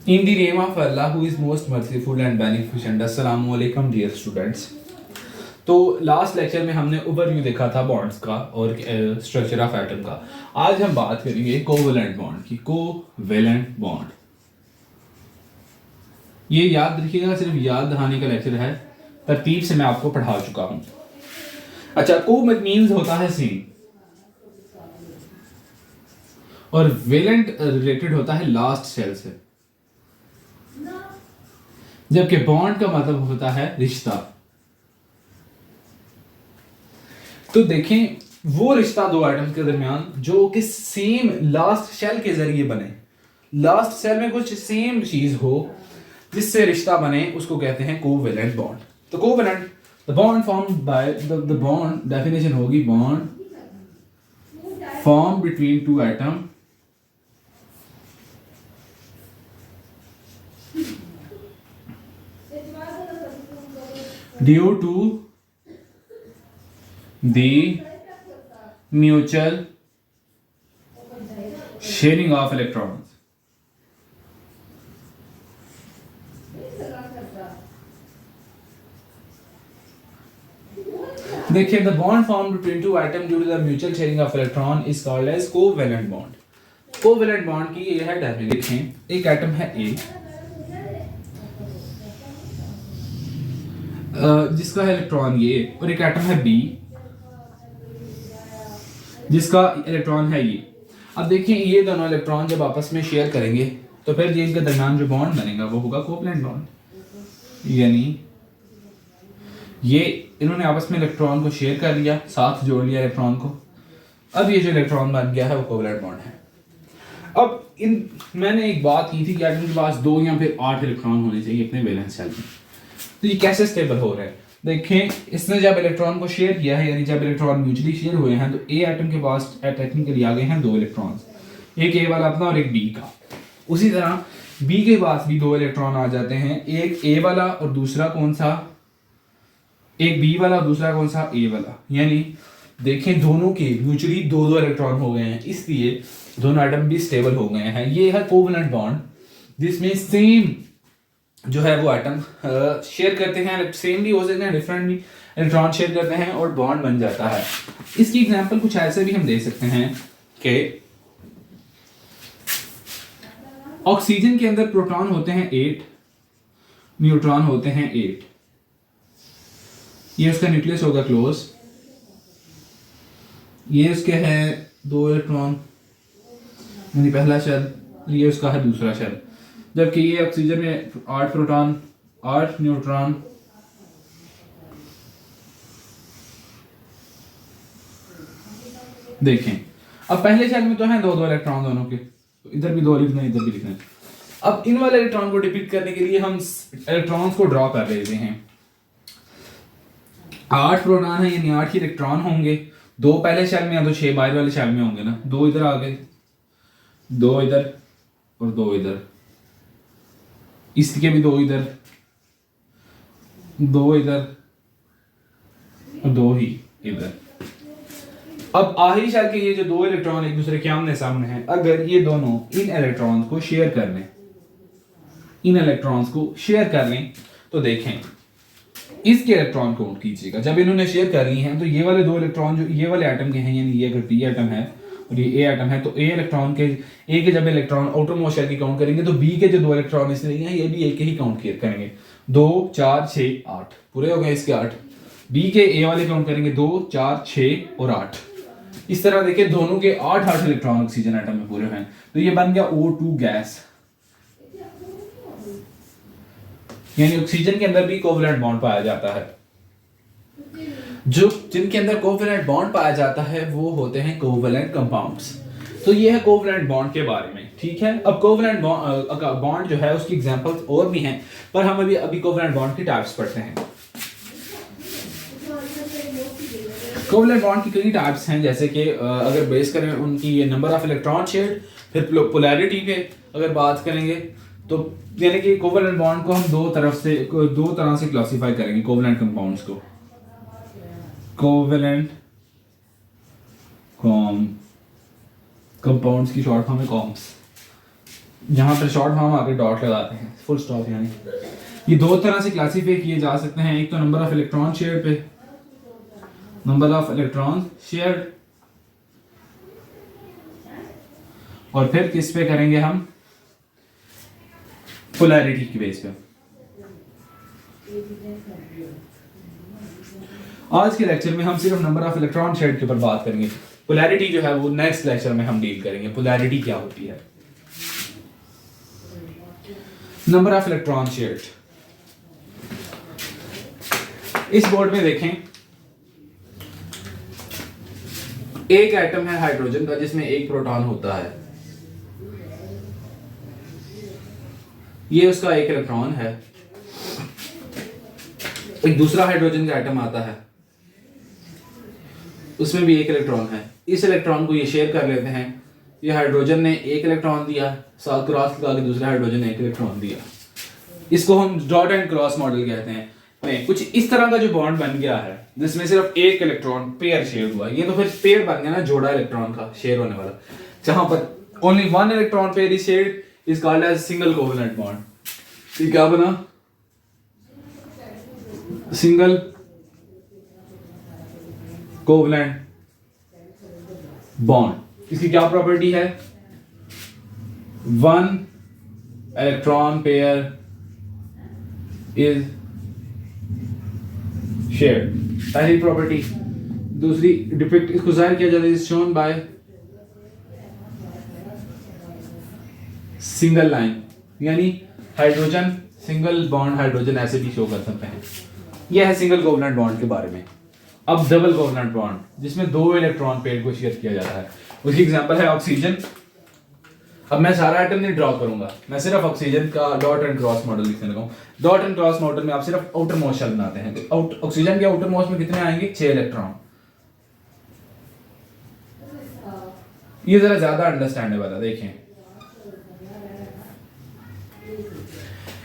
In the name of Allah who is most merciful and beneficent. अस्सलामु अलैकुम dear students. तो last lecture में हमने ओवरव्यू देखा था बॉन्ड्स का और स्ट्रक्चर ऑफ एटम का। आज हम बात करेंगे कोवेलेंट बॉन्ड की। कोवेलेंट बॉन्ड, ये याद रखिएगा, सिर्फ याद दहाने का लेक्चर है, तरतीब से मैं आपको पढ़ा चुका हूं। अच्छा, को मीन्स होता है सेम और वेलेंट रिलेटेड होता है लास्ट सेल से, जबकि बॉन्ड का मतलब होता है रिश्ता। तो देखें, वो रिश्ता दो एटम्स के दरमियान जो कि सेम लास्ट सेल के जरिए बने, लास्ट सेल में कुछ सेम चीज हो जिससे रिश्ता बने, उसको कहते हैं कोवेलेंट बॉन्ड। तो covalent, the bond form by the bond, definition होगी bond form between two atom due to the mutual sharing of electrons। देखिए, the bond formed between two atoms due to the mutual sharing of electron is called as covalent bond। covalent bond की ये है definition. एक atom है A जिसका है electron ये, और एक एटम है B जिसका इलेक्ट्रॉन है ये। अब देखिए, ये दोनों इलेक्ट्रॉन जब आपस में शेयर करेंगे तो फिर ये इनके दरमियान जो बॉन्ड बनेगा वो होगा कोवेलेंट बॉन्ड। यानी ये इन्होंने आपस में इलेक्ट्रॉन को शेयर कर लिया, साथ जोड़ लिया इलेक्ट्रॉन को। अब ये जो इलेक्ट्रॉन बन गया है वो कोवेलेंट बॉन्ड है। अब मैंने एक बात की थी कि एटम के पास 2 या फिर 8 इलेक्ट्रॉन होने चाहिए अपने वैलेंस शेल में। तो ये कैसे स्टेबल हो रहा है? देखें, इसने जब इलेक्ट्रॉन को शेयर किया है, यानी जब इलेक्ट्रॉन म्यूचुअली शेयर हुए हैं, तो ए एटम के पास टेक्निकली आ गए हैं 2 इलेक्ट्रॉन्स, एक ए वाला अपना और एक बी का। उसी तरह बी के पास भी 2 इलेक्ट्रॉन आ जाते हैं, एक ए वाला और दूसरा कौन सा, एक बी वाला और दूसरा कौन सा, ए वाला। यानी देखें, दोनों के म्यूचुअली 2-2 इलेक्ट्रॉन हो गए हैं, इसलिए दोनों एटम भी स्टेबल हो गए हैं। ये है कोवेलेंट बॉन्ड, जिसमें सेम जो है वो एटम शेयर करते हैं, सेम भी हो सकते हैं, डिफरेंट भी इलेक्ट्रॉन शेयर करते हैं और बॉन्ड बन जाता है। इसकी एग्जांपल कुछ ऐसे भी हम दे सकते हैं कि ऑक्सीजन के अंदर प्रोटॉन होते हैं 8, न्यूट्रॉन होते हैं 8। ये उसका न्यूक्लियस होगा क्लोज, ये उसके है 2 इलेक्ट्रॉन यानी पहला शेल, ये उसका है दूसरा शेल। जबकि ये ऑक्सीजन में 8 प्रोटॉन 8 न्यूट्रॉन, देखें अब पहले शेल में तो हैं 2-2 इलेक्ट्रॉन दोनों के, तो इधर भी 2 लिखना है, इधर भी लिखना है। अब इन वाले इलेक्ट्रॉन को डिपिक्ट करने के लिए हम इलेक्ट्रॉन्स को ड्रॉ कर लेते हैं। 8 प्रोटॉन है यानी 8 ही इलेक्ट्रॉन होंगे, 2 पहले शेल में या तो 6 बाहर वाले शेल में होंगे ना। 2 इधर आ गए, 2 इधर और 2 इधर, इसके भी 2 इधर, 2 इधर और 2 ही इधर। अब आखिरी शेल के ये जो 2 इलेक्ट्रॉन एक दूसरे के आमने सामने हैं, अगर ये दोनों इन इलेक्ट्रॉन्स को शेयर कर लें, इन इलेक्ट्रॉन्स को शेयर कर लें, तो देखें इसके इलेक्ट्रॉन काउंट कीजिएगा। जब इन्होंने शेयर कर ली हैं तो ये वाले 2 इलेक्ट्रॉन जो ये वाले एटम के हैं, यानी ये अगर बी एटम है और ये ए एटम है, तो ए इलेक्ट्रॉन के, ए के जब इलेक्ट्रॉन आउटर मोस्ट शेल की काउंट करेंगे तो बी के जो 2 इलेक्ट्रॉन इसने लिए हैं ये भी ए के ही काउंट करेंगे। 2 4 6 8 पूरे हो गए इसके 8। बी के ए वाले काउंट करेंगे 2 4 6 और 8। इस तरह देखिए दोनों के 8 इलेक्ट्रॉन ऑक्सीजन एटम में पूरे हैं, तो ये बन गया O2 गैस। यानी ऑक्सीजन के अंदर भी कोवेलेंट बॉन्ड पाया जाता है। जो जिनके अंदर कोवेलेंट बॉन्ड पाया जाता है वो होते हैं कोवेलेंट कंपाउंड्स। तो ये है कोवेलेंट बॉन्ड के बारे में, ठीक है। अब कोवेलेंट बॉन्ड जो है उसकी एग्जांपल्स और भी हैं, पर हम अभी कोवेलेंट बॉन्ड की टाइप्स पढ़ते हैं। कोवेलेंट बॉन्ड की कई टाइप्स हैं, जैसे कि अगर बेस करें उनकी नंबर ऑफ इलेक्ट्रॉन शेयर्ड, फिर पोलैरिटी पे अगर बात करेंगे, तो यानी कि कोवेलेंट बॉन्ड को हम 2 तरह से क्लासिफाई करेंगे कोवेलेंट कंपाउंड्स को। कोवेलेंट कंपाउंड्स की शॉर्ट फॉर्म है कॉम्प्स। यहाँ पर शॉर्ट फॉर्म आगे डॉट लगाते हैं, फुल स्टॉप यानी। ये दो तरह से क्लासीफाई किए जा सकते हैं, एक तो नंबर ऑफ इलेक्ट्रॉन शेयर पे, नंबर ऑफ इलेक्ट्रॉन शेयर, और फिर किस पे करेंगे हम, पोलैरिटी की बेस पे। आज के लेक्चर में हम सिर्फ नंबर ऑफ इलेक्ट्रॉन शेयर के ऊपर बात करेंगे। पोलैरिटी जो है वो नेक्स्ट लेक्चर में हम डील करेंगे, पोलैरिटी क्या होती है। नंबर ऑफ इलेक्ट्रॉन शेयर, इस बोर्ड में देखें, एक एटम है हाइड्रोजन का जिसमें एक प्रोटॉन होता है, ये उसका एक इलेक्ट्रॉन है। एक दूसरा हाइड्रोजन का एटम आता है, उसमें भी एक इलेक्ट्रॉन है। इस इलेक्ट्रॉन को ये शेयर कर लेते हैं, ये हाइड्रोजन ने एक इलेक्ट्रॉन दिया, साथ क्रॉस लगा के दूसरे हाइड्रोजन ने एक इलेक्ट्रॉन दिया। इसको हम डॉट एंड क्रॉस मॉडल कहते हैं। कुछ इस तरह का जो बॉन्ड बन गया है जिसमें सिर्फ एक इलेक्ट्रॉन पेयर शेयर हुआ, ये तो फिर पेयर बन गया ना, जोड़ा इलेक्ट्रॉन का शेयर होने वाला। जहां पर only one electron pair is shared is called as single covalent bond. ये क्या बना, सिंगल कोवेलेंट बॉन्ड। इसकी क्या प्रॉपर्टी है, one electron pair is shared, पहली प्रॉपर्टी। दूसरी, डिपिक्ट, इसको जाहिर किया जाता है शोन बाय सिंगल लाइन, यानी हाइड्रोजन सिंगल बॉन्ड हाइड्रोजन ऐसे भी शो कर सकते हैं। यह है सिंगल कोवेलेंट बॉन्ड के बारे में। अब डबल कोवेलेंट बॉन्ड जिसमें दो इलेक्ट्रॉन पेयर को शेयर किया जाता है, उसकी एग्जांपल है ऑक्सीजन। अब मैं सारा एटम नहीं ड्रॉ करूंगा, मैं सिर्फ ऑक्सीजन का डॉट एंड क्रॉस मॉडल लिखने लगा हूं। डॉट एंड क्रॉस मॉडल में आप सिर्फ आउटर मोस्ट शेल बनाते हैं, तो ऑक्सीजन के आउटर मोस्ट में कितने आएंगे, 6 इलेक्ट्रॉन। ये जरा ज्यादा अंडरस्टैंडेबल है, देखें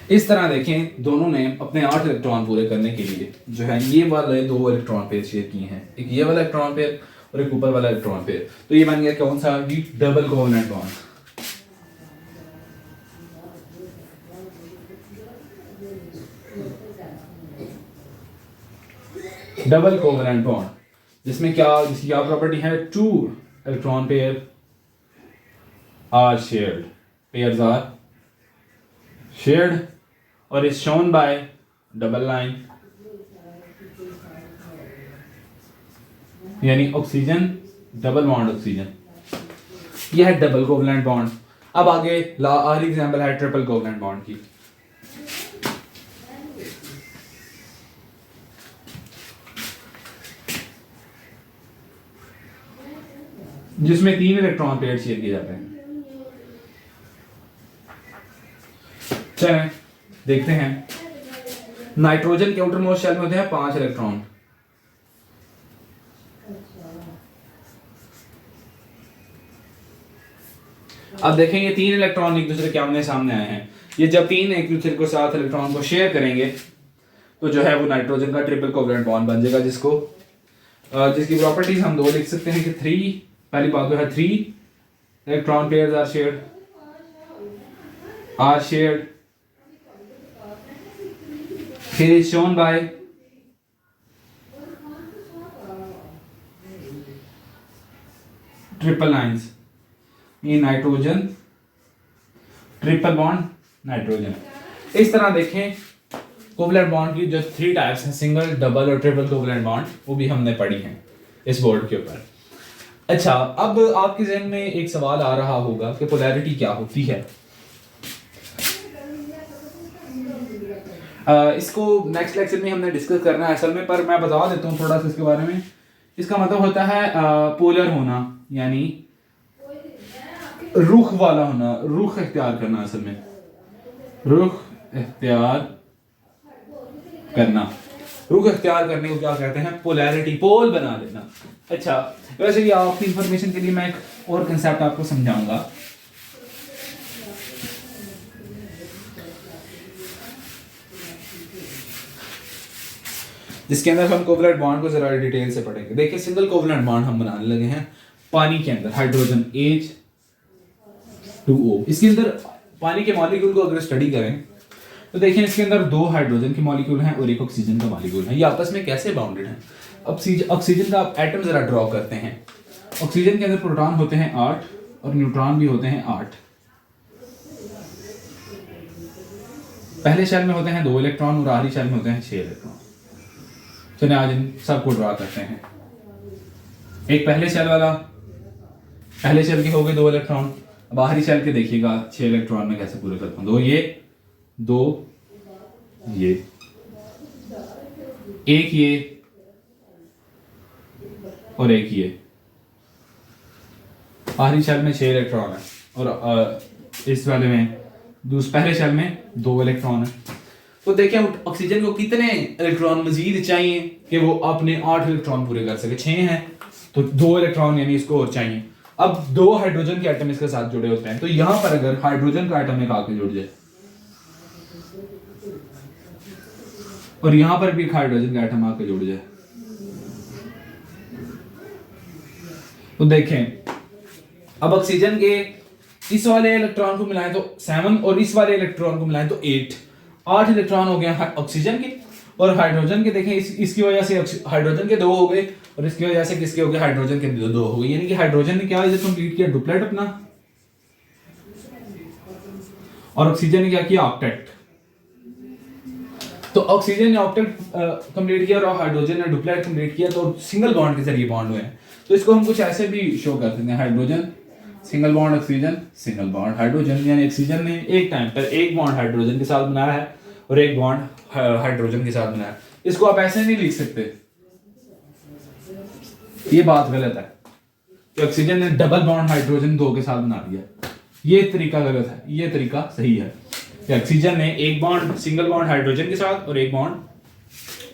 इस तरह देखें, दोनों ने अपने 8 इलेक्ट्रॉन पूरे करने के लिए जो है ये वाले 2 इलेक्ट्रॉन पेयर शेयर किए हैं, एक ये वाला इलेक्ट्रॉन पेयर और एक ऊपर वाला इलेक्ट्रॉन पेयर। तो ये बन गया कौन सा, double covalent bond. Double covalent bond जिसमें क्या, जिसकी क्या प्रॉपर्टी है, 2 electron pair are shared, pairs are shared, और is shown by double line, यानी ऑक्सीजन डबल बॉन्ड ऑक्सीजन। यह है डबल कोवेलेंट बॉन्ड। अब आगे आखिरी एग्जांपल है ट्रिपल कोवेलेंट बॉन्ड की। जिसमें 3 इलेक्ट्रॉन पेयर शेयर किए जाते हैं। चलें देखते हैं, नाइट्रोजन के आउटर मोस्ट शेल में होते हैं 5 इलेक्ट्रॉन, अब देखें ये 3 इलेक्ट्रॉन एक दूसरे के आमने सामने आए हैं। ये जब 3 एक दूसरे को साथ इलेक्ट्रॉन को शेयर करेंगे तो जो है वो नाइट्रोजन का ट्रिपल कोवेलेंट बॉन्ड बन जाएगा, जिसकी प्रॉपर्टीज हम 2 लिख सकते हैं कि 3, पहली बात तो है 3 इलेक्ट्रॉन पेयर्स आर शेयर्ड, फिर is shown bye triple lines, ये नाइट्रोजन ट्रिपल बॉन्ड नाइट्रोजन। इस तरह देखें कोवेलेंट बॉन्ड की जो 3 टाइप्स हैं, सिंगल, डबल और ट्रिपल कोवेलेंट बॉन्ड, वो भी हमने पढ़ी हैं इस बोर्ड के ऊपर। अच्छा, अब आपके जहन में एक सवाल आ रहा होगा कि पोलैरिटी क्या होती है। इसको नेक्स्ट लेक्चर में हमने डिस्कस करना है असल में, पर मैं बता देता हूँ थोड़ा सा इसके बारे में। इसका मतलब होता है पोलर होना, यानी रुख वाला होना, रुख इख्तियार करना, असल में रुख इख्तियार करना। रुख इख्तियार करने को क्या कहते हैं, पोलैरिटी, पोल बना लेना। अच्छा, वैसे ये आपकी इंफॉर्मेशन के लिए मैं एक और कंसेप्ट आपको समझाऊंगा। जिसके अंदर हम कोवेलेंट बॉन्ड को जरा डिटेल से पढ़ेंगे। देखिए सिंगल कोवेलेंट बॉन्ड हम बनाने लगे हैं पानी के अंदर, हाइड्रोजन H2O। इसके अंदर पानी के मॉलिक्यूल को अगर स्टडी करें तो देखिए इसके अंदर 2 हाइड्रोजन के मॉलिक्यूल हैं और 1 ऑक्सीजन का मॉलिक्यूल है। ये आपस में कैसे बाउंडेड हैं? ऑक्सीजन का आप एटम जरा ड्रॉ करते हैं। ऑक्सीजन के अंदर प्रोटॉन होते हैं 8 और न्यूट्रॉन भी होते हैं 8। पहले शेल में होते हैं 2 इलेक्ट्रॉन और आखिरी शेल में होते हैं 6 इलेक्ट्रॉन। चलिए आज इन सबको ड्रॉ करते हैं। एक पहले शेल वाला, पहले शेल के हो गए 2 इलेक्ट्रॉन। अब आखिरी शेल के देखिएगा 6 इलेक्ट्रॉन में कैसे पूरे करता हूं। 2 ये, 1 ये और 1 ये। आखिरी शेल में 6 इलेक्ट्रॉन है और इस वाले में पहले शेल में 2 इलेक्ट्रॉन है। तो देखिए ऑक्सीजन को कितने इलेक्ट्रॉन मजीद चाहिए कि वो अपने 8 इलेक्ट्रॉन पूरे कर सके। 6 हैं तो 2 इलेक्ट्रॉन यानी इसको और चाहिए। अब 2 हाइड्रोजन के एटम इसके साथ जुड़े होते हैं, तो यहां पर अगर हाइड्रोजन का एटम एक आके जुड़ जाए और यहां पर भी एक हाइड्रोजन का एटम आके जुड़ जाए तो देखें अब ऑक्सीजन के इस वाले इलेक्ट्रॉन को मिलाएं तो 7 और इस वाले इलेक्ट्रॉन को मिलाएं तो 8 इलेक्ट्रॉन हो गए ऑक्सीजन के। और हाइड्रोजन के देखें इसकी वजह से हाइड्रोजन के 2 हो गए और इसकी वजह से किसके हो गए? हाइड्रोजन के 2 हो गए। यानी कि हाइड्रोजन ने क्या इधर कंप्लीट किया? डुप्लेट अपना, और ऑक्सीजन ने क्या किया? ऑक्टेट। तो ऑक्सीजन ने ऑक्टेट कंप्लीट किया और हाइड्रोजन ने डुप्लेट कंप्लीट किया, तो सिंगल बॉन्ड के जरिए बॉन्ड हुए हैं। तो इसको हम कुछ ऐसे भी शो कर सकते हैं, hydrogen single bond oxygen single bond hydrogen. यानी ऑक्सीजन ने एक टाइम पर एक बॉन्ड हाइड्रोजन के साथ बनाया है और एक बॉन्ड हाइड्रोजन के साथ बनाया है। इसको आप ऐसे नहीं लिख सकते, ये बात गलत है कि ऑक्सीजन ने डबल बॉन्ड हाइड्रोजन 2 के साथ बना दिया। ये तरीका गलत है, ये तरीका सही है कि ऑक्सीजन ने एक बॉन्ड सिंगल बॉन्ड हाइड्रोजन के साथ और एक बॉन्ड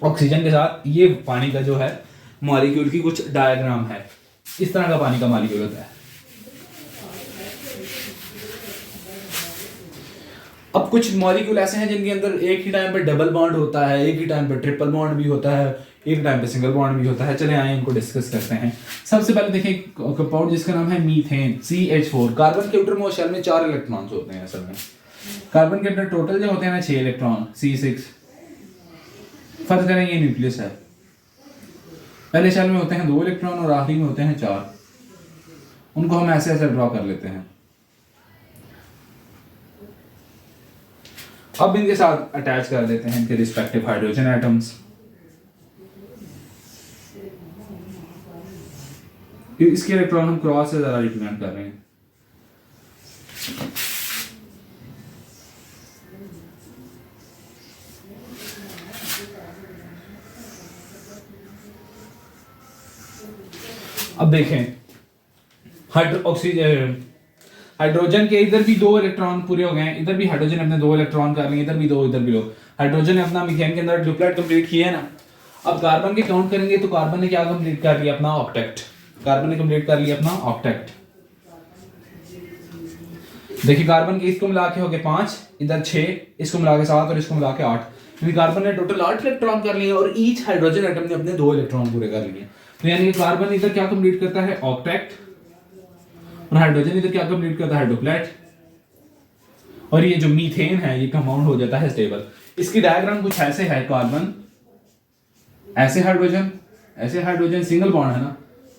ऑक्सीजन के साथ। ये पानी का जो है मॉलिक्यूल की कुछ डायग्राम है, इस तरह का पानी का मॉलिक्यूल होता है। अब कुछ मॉलिक्यूल ऐसे हैं जिनके अंदर एक ही टाइम पे डबल बॉन्ड होता है, एक ही टाइम पे ट्रिपल बॉन्ड भी होता है, एक टाइम पे सिंगल बॉन्ड भी होता है। चले आए इनको डिस्कस करते हैं। सबसे पहले देखें कंपाउंड जिसका नाम है मीथेन, CH4। कार्बन के आउटरमोस्ट शेल में 4 इलेक्ट्रॉन्स होते हैं। असल में कार्बन के अंदर टोटल जो होते हैं ना 6 इलेक्ट्रॉन, C6। फर्ज करें ये न्यूक्लियस है, पहले शेल में होते हैं 2 इलेक्ट्रॉन और आखिरी में होते हैं 4। उनको हम ऐसे ऐसे ड्रॉ कर लेते हैं। अब इनके साथ अटैच कर देते हैं इनके रिस्पेक्टिव हाइड्रोजन एटम्स। इसके इलेक्ट्रॉन हम क्रॉस से ज्यादा रिप्रेजेंट कर रहे हैं। अब देखें हाइड्रोजन के इधर भी 2 इलेक्ट्रॉन पूरे हो गए हैं, इधर भी हाइड्रोजन अपने 2 इलेक्ट्रॉन कर लिए, इधर भी 2 इधर भी 2। हाइड्रोजन ने अपना मीथेन के अंदर डुप्लेट कंप्लीट किया है ना। अब कार्बन के काउंट करेंगे तो कार्बन ने क्या कंप्लीट कर लिया? अपना ऑक्टेट। कार्बन ने कंप्लीट कर लिया अपना ऑक्टेट। देखिए कार्बन के इसको मिला के हो गए 5, इधर 6, इसको मिला के 7 और इसको मिला के 8। क्योंकि कार्बन ने टोटल 8 इलेक्ट्रॉन कर लिए और ईच हाइड्रोजन एटम ने अपने 2 इलेक्ट्रॉन पूरे कर लिए। तो यानी कि कार्बन इधर क्या कंप्लीट करता है? ऑक्टेट। और हाइड्रोजन इधर क्या कंप्लीट करता है? डुप्लेट। और ये जो मीथेन है ये कंपाउंड हो जाता है स्टेबल। इसकी डायग्राम कुछ ऐसे है, कार्बन ऐसे हाइड्रोजन सिंगल बॉन्ड है ना,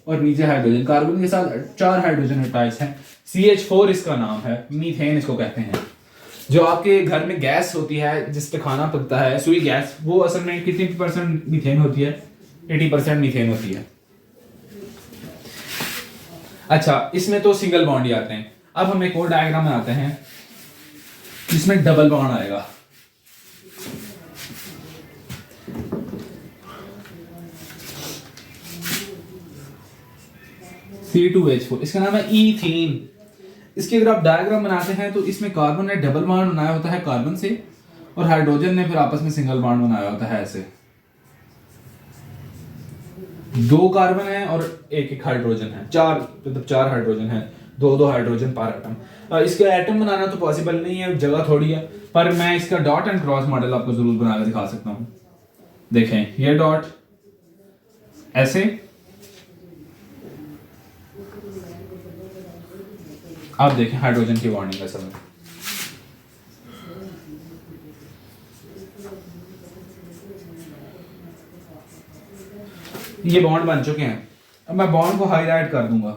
और नीचे हाइड्रोजन। कार्बन के साथ 4 हाइड्रोजन अटैच हैं। CH4 इसका नाम है, मीथेन इसको कहते हैं। जो आपके घर में गैस होती है जिस पे खाना पकता है, सुई गैस, वो असल में कितनी % मीथेन होती है? 80% मीथेन होती है। अच्छा, इसमें तो सिंगल बॉन्ड ही आते हैं। अब हम एक और डायग्राम बनाते हैं जिसमें डबल बॉन्ड आएगा। C2H4, इसका नाम है ईथीन। इसके अगर आप डायग्राम बनाते हैं तो इसमें कार्बन ने डबल बॉन्ड बनाया होता है कार्बन से, और हाइड्रोजन ने फिर आपस में सिंगल बॉन्ड बनाया होता है ऐसे। 2 कार्बन है और एक हाइड्रोजन है, 4 हाइड्रोजन है, 2 हाइड्रोजन पर एटम। इसका एटम बनाना तो पॉसिबल नहीं है, जगह थोड़ी है, पर मैं इसका डॉट एंड क्रॉस मॉडल आपको जरूर बना के दिखा सकता हूं। देखें ये डॉट ऐसे, आप देखें हाइड्रोजन की बॉन्डिंग असल में ये बॉन्ड बन चुके हैं। अब मैं बॉन्ड को हाईलाइट कर दूंगा।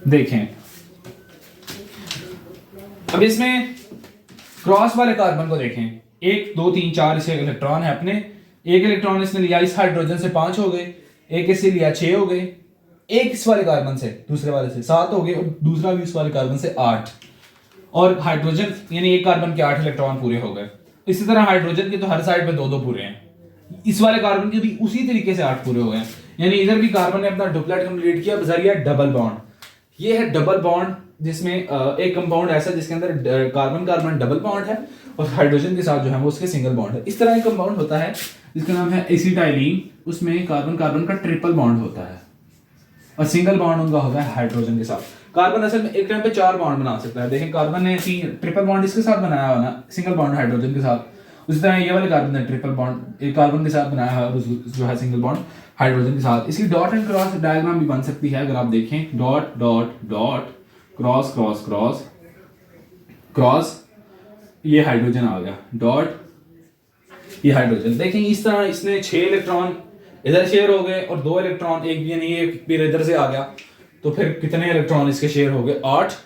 देखें अब इसमें क्रॉस वाले कार्बन को देखें, 1 2 3 4 इसे इलेक्ट्रॉन है अपने, एक इलेक्ट्रॉन इसने लिया इस हाइड्रोजन से 5 हो गए, एक इससे लिया 6 हो गए, एक इस वाले कार्बन से दूसरे वाले से 7 हो गए और दूसरा भी इस वाले कार्बन से 8, और हाइड्रोजन यानी एक कार्बन के 8 इलेक्ट्रॉन पूरे हो गए। इसी तरह हाइड्रोजन के तो हर साइड पे 2 पूरे हैं, इस वाले कार्बन के भी उसी तरीके से 8 पूरे हो गए। यानी इधर भी कार्बन ने अपना डुप्लेट कंप्लीट किया बजरिया डबल बॉन्ड। ये है डबल बॉन्ड, जिसमें एक कंपाउंड ऐसा जिसके अंदर कार्बन कार्बन डबल बॉन्ड है और हाइड्रोजन के साथ जो है वो उसके सिंगल बॉन्ड है। इस तरह एक कंपाउंड होता है जिसका नाम है एसिटाइलिन, उसमें कार्बन कार्बन का ट्रिपल बॉन्ड होता है और सिंगल बॉन्ड उनका होता है हाइड्रोजन के साथ। कार्बन असल में एक टाइम पे 4 बॉन्ड बना सकता है। देखें कार्बन ने ट्रिपल बॉन्ड इसके साथ बनाया हुआ ना, सिंगल बॉन्ड हाइड्रोजन के साथ, उसी तरह ये वाले कार्बन ने ट्रिपल बॉन्ड एक कार्बन के साथ बनाया है जो है सिंगल बॉन्ड हाइड्रोजन के साथ। इसकी डॉट एंड क्रॉस डायग्राम भी बन सकती है। अगर आप देखें dot dot dot cross cross cross cross, ये हाइड्रोजन आ गया, डॉट ये हाइड्रोजन। देखें इस तरह इसने 6 इलेक्ट्रॉन इधर शेयर हो गए और 2 इलेक्ट्रॉन एक भी यानी एक फिर इधर से आ गया, तो फिर कितने इलेक्ट्रॉन इसके शेयर हो गए 8।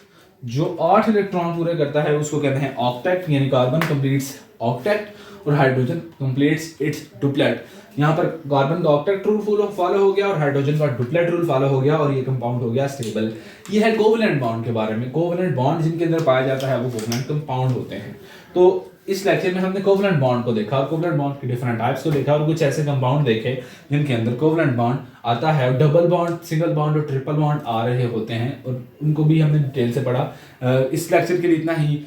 जो 8 इलेक्ट्रॉन पूरे करता है उसको कहते हैं ऑक्टेट, यानी कार्बन कंप्लीट्स ऑक्टेट और हाइड्रोजन कंप्लीट्स इट्स डुप्लेट। यहाँ पर कार्बन का ऑक्टेट रूल फॉलो हो गया और हाइड्रोजन का डुप्लेट रूल फॉलो हो गया और ये कंपाउंड हो गया स्टेबल। ये है कोवलेंट बॉन्ड के बारे में। कोवलेंट बॉन्ड जिनके अंदर पाया जाता है वो कोवलेंट कंपाउंड होते हैं। तो इस लेक्चर में हमने कोवलेंट बॉन्ड को देखा और कोवलेंट बॉन्ड के डिफरेंट टाइप्स को देखा और कुछ ऐसे कंपाउंड देखे जिनके अंदर कोवलेंट बॉन्ड आता है, डबल बॉन्ड, सिंगल बॉन्ड और ट्रिपल बॉन्ड आ रहे होते हैं और उनको भी हमने डिटेल से पढ़ा। इस लेक्चर के लिए इतना ही।